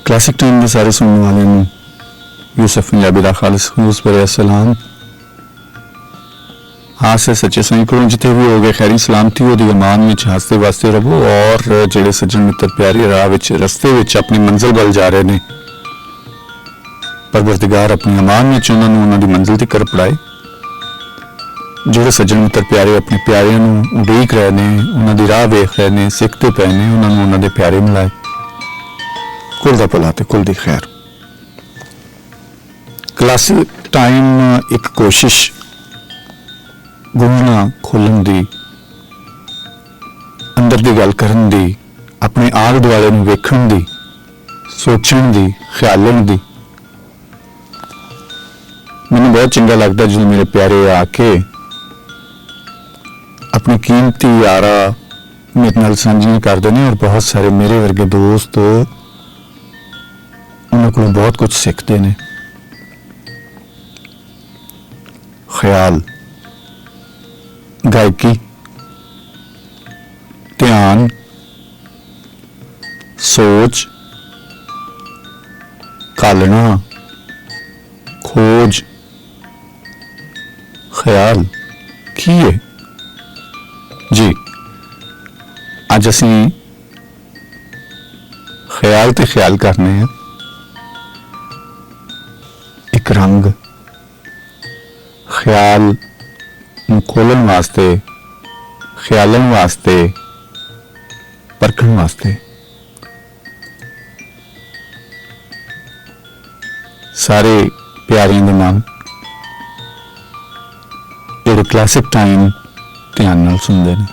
Classic time के सारे सुनने वाले ਨੂੰ यूसुफ पंजाबी ਦਾ ਖਾਲਸ ਖਲੂਸ ਭਰਿਆ ਸਲਾਮ। हासे सच्चे सही को जिते भी हो गए खैरी सलामती ओदी अमान में हंसते वास्ते रहो और जेड़े सज्जन मित्र प्यारे राह विच रस्ते विच अपनी मंजिल वल जा रहे ने परवरदिगार अपनी अमान में उन्होंने दी मंजिल तक पड़ाए। जेड़े सज्जन मित्र प्यारे अपने प्यारिਆਂ ਨੂੰ उड़ीक रहे ने उन्हों दी राह वेख रहे ने सिखते पे ने उन्होंने दे प्यारे मिलाए। कुल दा भला ते कुल दी खैर। क्लासिक टाइम एक कोशिश गुणना खोलन दी अंदर दी गल करन दी अपने आले दुआले नूं वेखण दी सोचण दी ख्यालन दी मैनूं बहुत चंगा लगता जो मेरे प्यारे आके अपनी कीमती यारा मेरे नाल साझियां करदे ने और बहुत सारे मेरे वर्गे दोस्त उन्हां कोलों बहुत कुछ सीखते ने। ख्याल गायकी ध्यान सोच कालना खोज ख्याल की है जी। अज असी ख्याल ते ख्याल करने हैं। एक रंग ख्याल खोलन वास्ते ख्यालन वास्ते परखण वास्ते सारे प्यारियों के नाम जेड़े क्लासिक टाइम ध्यान नाल सुनते हैं।